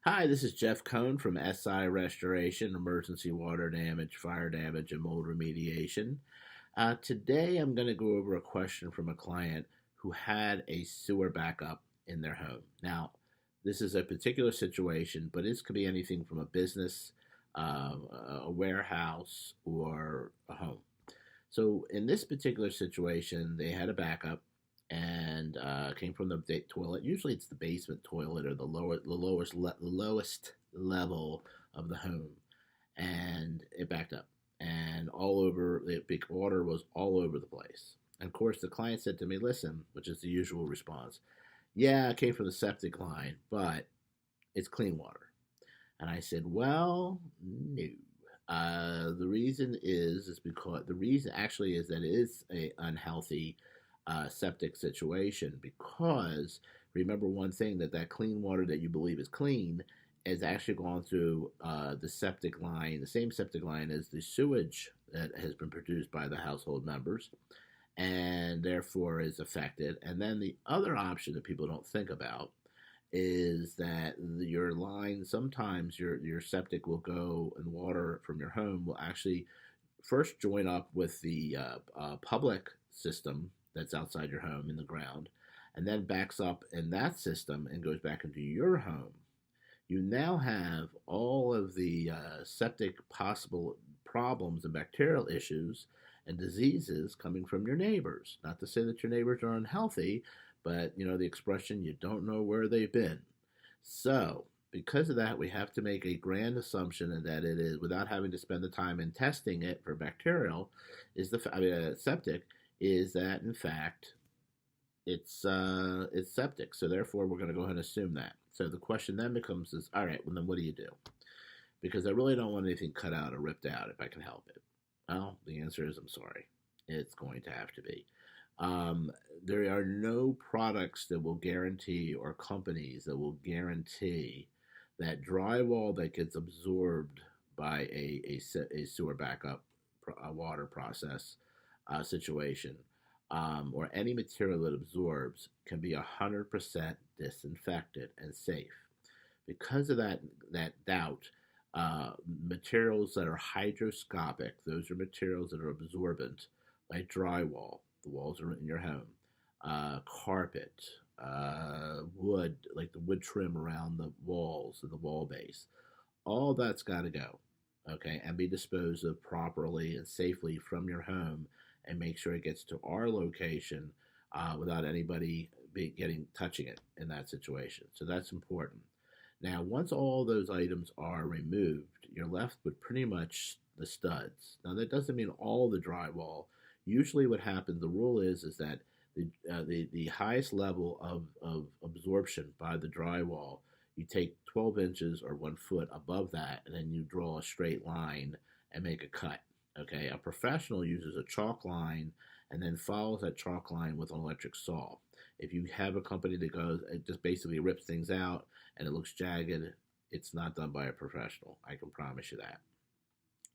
Hi, this is Jeff Cohn from SI Restoration, Emergency Water Damage, Fire Damage, and Mold Remediation. Today I'm going to go over a question from a client who had a sewer backup in their home. Now, this is a particular situation, but this could be anything from a business, a warehouse, or a home. So in this particular situation, they had a backup and came from the toilet. Usually, it's the basement toilet or the lowest level of the home, and it backed up, and all over the big water was all over the place. And of course, the client said to me, "Listen," which is the usual response. Yeah, it came from the septic line, but it's clean water. And I said, well, no. The reason is because the reason actually is that it is a unhealthy septic situation because remember one thing that clean water that you believe is clean is actually gone through the septic line, the same septic line as the sewage that has been produced by the household members and therefore is affected. And then the other option that people don't think about is that your line sometimes your septic will go and water from your home will actually first join up with the public system that's outside your home in the ground and then backs up in that system and goes back into your home. You now have all of the septic possible problems and bacterial issues and diseases coming from your neighbors. Not to say that your neighbors are unhealthy, but you know the expression, you don't know where they've been. So, because of that, we have to make a grand assumption that it is, without having to spend the time in testing it for bacterial, is septic, is that in fact it's septic. So therefore, we're going to go ahead and assume that. So the question then becomes is, all right, well then what do you do? Because I really don't want anything cut out or ripped out if I can help it. Well, the answer is I'm sorry. It's going to have to be. Um, there are no products that will guarantee or companies that will guarantee that drywall that gets absorbed by a sewer backup water process situation or any material that absorbs can be 100% disinfected and safe. Because of that doubt, materials that are hydroscopic, those are materials that are absorbent, like drywall, the walls are in your home, carpet, wood, like the wood trim around the walls and the wall base. All that's got to go, okay, and be disposed of properly and safely from your home and make sure it gets to our location without anybody touching it in that situation. So that's important. Now, once all those items are removed, you're left with pretty much the studs. Now, that doesn't mean all the drywall. Usually, what happens, the rule is that the highest level of absorption by the drywall, you take 12 inches or 1 foot above that, and then you draw a straight line and make a cut. Okay, a professional uses a chalk line and then follows that chalk line with an electric saw. If you have a company that goes, it just basically rips things out and it looks jagged, it's not done by a professional. I can promise you that.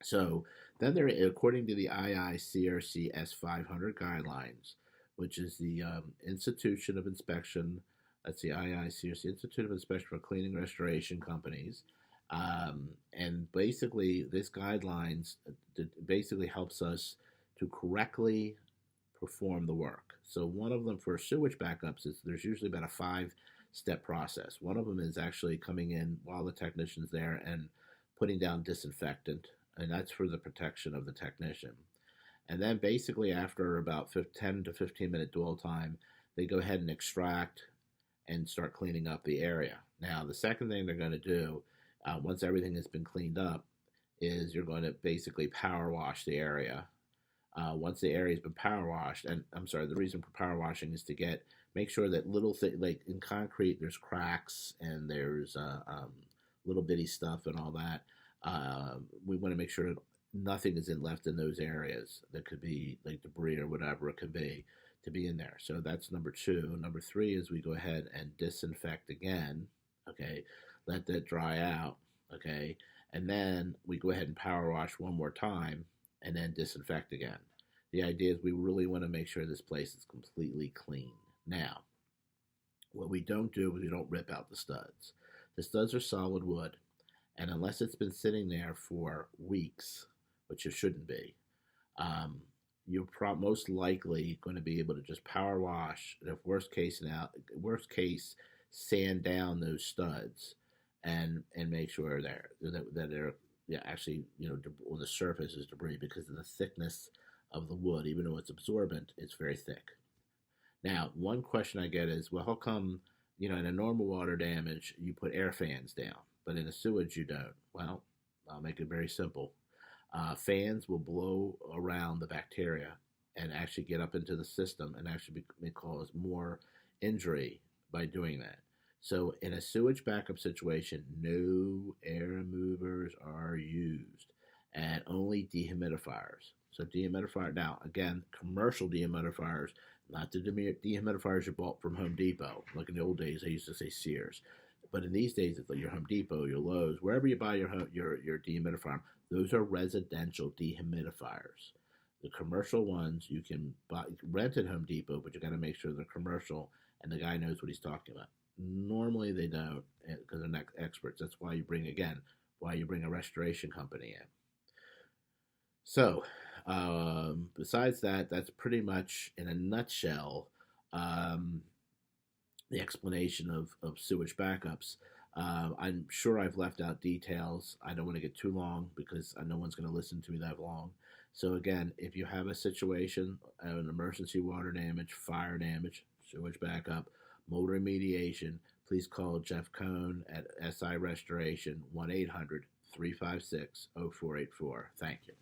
So then there, according to the IICRC S500 guidelines, which is the Institution of Inspection, that's the IICRC Institute of Inspection for Cleaning Restoration Companies, and basically this guidelines basically helps us to correctly perform the work. So one of them for sewage backups is there's usually about a 5-step process. One of them is actually coming in while the technician's there and putting down disinfectant, and that's for the protection of the technician. And then basically after about 10 to 15 minute dwell time, they go ahead and extract and start cleaning up the area. Now, the second thing they're going to do, once everything has been cleaned up, is you're going to basically power wash the area. Once the area has been power washed, and I'm sorry, the reason for power washing is to make sure that like in concrete, there's cracks and there's little bitty stuff and all that. We want to make sure that nothing is left in those areas that could be like debris or whatever it could be to be in there. So that's number two. Number three is we go ahead and disinfect again. Okay, let that dry out. Okay, and then we go ahead and power wash one more time and then disinfect again. The idea is we really want to make sure this place is completely clean. Now, what we don't do is we don't rip out the studs. The studs are solid wood, and unless it's been sitting there for weeks, which it shouldn't be, um, you're most likely going to be able to just power wash, and if worst case, sand down those studs, and make sure that they're, yeah, actually, on the surface is debris because of the thickness of the wood. Even though it's absorbent, it's very thick. Now, one question I get is, well, how come, in a normal water damage, you put air fans down, but in a sewage, you don't? Well, I'll make it very simple. Fans will blow around the bacteria and actually get up into the system and actually may cause more injury by doing that. So, in a sewage backup situation, no air movers are used and only dehumidifiers. So, dehumidifier, now again, commercial dehumidifiers, not the dehumidifiers you bought from Home Depot. Like in the old days, they used to say Sears. But in these days, it's like your Home Depot, your Lowe's, wherever you buy your dehumidifier, those are residential dehumidifiers. The commercial ones you can rent at Home Depot, but you got to make sure they're commercial and the guy knows what he's talking about. Normally they don't because they're not experts. That's why you bring a restoration company in. So, besides that, that's pretty much in a nutshell the explanation of sewage backups. I'm sure I've left out details. I don't want to get too long because no one's going to listen to me that long. So again, if you have a situation, an emergency water damage, fire damage, sewage backup, mold remediation, please call Jeff Cohn at SI Restoration, 1-800-356-0484. Thank you.